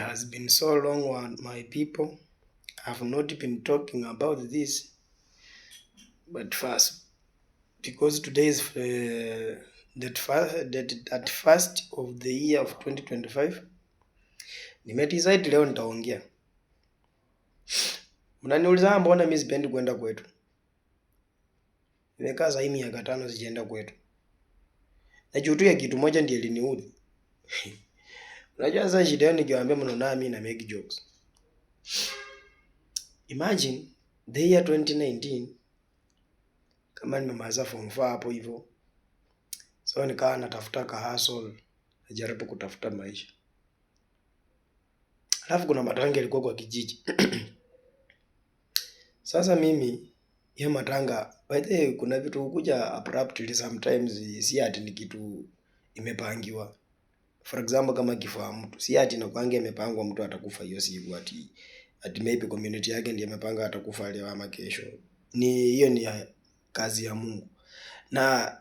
has been so long, my people. I have not been talking about this, but first, because today is that first of the year of 2025, nimedecide leo nitaongea. Mnaniuliza mbona mimi sipendi kwenda kwetu? Nimekaa sasa miaka 5 sijaenda kwetu. Najua tu ya kitu moja ndiye iliniudhi. Unajua sasa shida yao nikiwaambia mnaona mimi na make jokes. Imagine the year 2019 kama nimemaliza form 4 hapo hivyo. So nikawa natafuta ka hustle, najaribu kutafuta maisha. Alafu kuna matanga yalikuwa kwa kijiji. Sasa mimi hiyo matanga, by the way, kuna vitu hukuja abruptly sometimes, si ati ni kitu imepangiwa. For example, kama kifo mtu, si ati inakuanga imepangwa mtu atakufa hiyo siku, ati maybe community yake ndiye imepanga atakufa leo ama kesho. Hiyo ni kazi ya Mungu. Na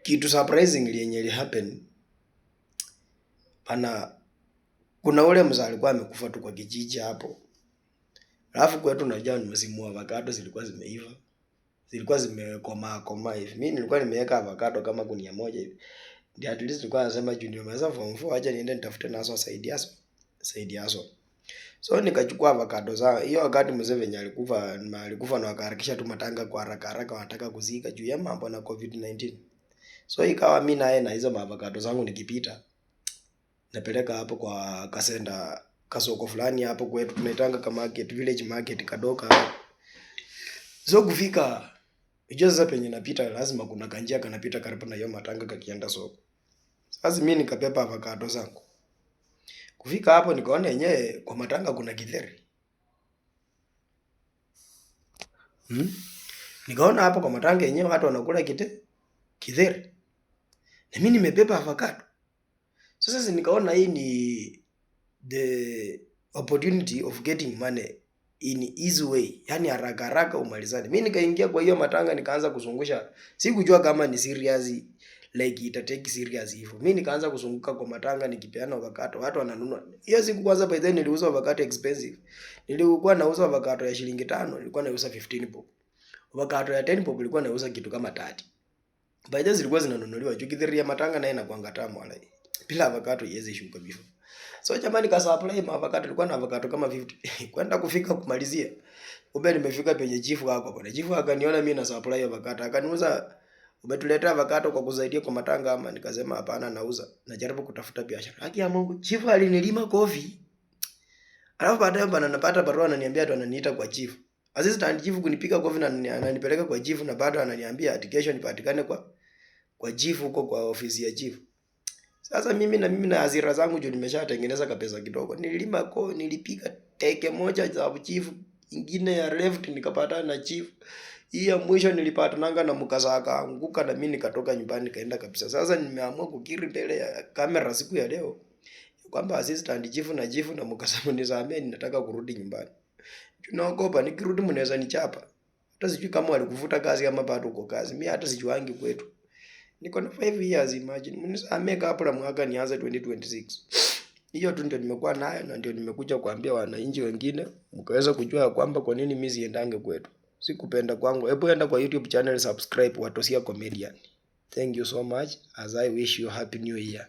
kitu surprisingly yenye ili happen, kuna ule mzee alikuwa amekufa tu kwa kijiji hapo. Alafu kwetu unajua ni msimu wa avocado zilikuwa zimeiva. Zilikuwa zimekomaa hivi. Mimi nilikuwa nimeweka avocado kama gunia moja hivi. Ndio at least nilikuwa nasema junior meza form 4 acha niende nitafute nazo saidi yaso. So nikachukua avocado zao. Hiyo wakati mzee venye alikufa na wakaharakisha tu matanga kwa haraka wanataka kuzika juu ya mambo na COVID-19. So ikawa mimi naye na hizo avocado zangu nikipita napeleka hapo kwa kasenda kasoko fulani hapo kwetu tunaitanga kama market, village market kadoka. So kufika hiyo sasa penye napita lazima kuna kanjia kanapita karibu na hiyo matanga kakienda soko. Sasa mimi nikapepa avocado zangu. Kufika hapo nikaona yenyewe kwa matanga kuna githeri. Nikaona hapo kwa matanga yenyewe watu wanakula githeri. Na mimi nimepepa avocado. Sasa nikaona hii ni the opportunity of getting money in easy way, yani haraka umalizane. Mimi nikaingia kwa hiyo matanga nikaanza kuzungusha. Sikujua kama ni serious, like itatake serious hivyo. Mimi nikaanza kuzunguka kwa matanga nikipeana avocado, watu wananunua. Hiyo siku kwanza by then niliuza avocado expensive. Nilikuwa nauza avocado ya shilingi 5, nilikuwa nauza 15 bob. Avocado ya 10 bob nilikuwa nauza kitu kama 30. By then zilikuwa zinanunuliwa. Jukithiri ya matanga na inakuanga tamu wala. Bila avocado iweze shuka before. So jamani ka supply avocado nilikuwa na avocado kama 50. Kwenda kufika kumalizia. Kumbe nimefika penye chifu wako bwana. Chifu akaniona mimi na supply avocado. Akaniuza, umetuletea avocado kwa kusaidia kwa matanga ama? Nikasema hapana, nauza. Najaribu kutafuta biashara. Haki ya Mungu, chifu alinilima kofi. Alafu baadaye bana napata barua ananiambia tu ananiita kwa chifu. Assistant chifu kunipiga kofi na ananipeleka kwa chifu na bado ananiambia ati kesho nipatikane kwa chifu huko kwa ofisi ya chifu. Sasa mimi na hasira zangu juu nimeshatengeneza kapesa kidogo. Nilipiga teke moja za chief, ingine ya left nikapata na chief. Hii ya mwisho nilipatananga na mkasa akaanguka na mimi nikatoka nyumbani nikaenda kabisa. Sasa nimeamua kukiri mbele ya kamera siku ya leo kwamba assistant chief na mkasa mnisamee, ninataka kurudi nyumbani. Tunaogopa nikirudi mnaweza nichapa. Hata sijui kama walikufuta kazi ama bado uko kazi. Mimi hata sijuangi kwetu. Niko na 5 years, imagine. Mnisamee hapo la mwaka nianze 2026. Hiyo tu ndio nimekuwa nayo na ndio nimekuja kuambia wananchi wengine mkaweza kujua kwamba kwa nini mimi siendange kwetu. Sikupenda kwangu. Hebu enda kwa YouTube channel, subscribe Watosia Comedian. Thank you so much as I wish you happy new year.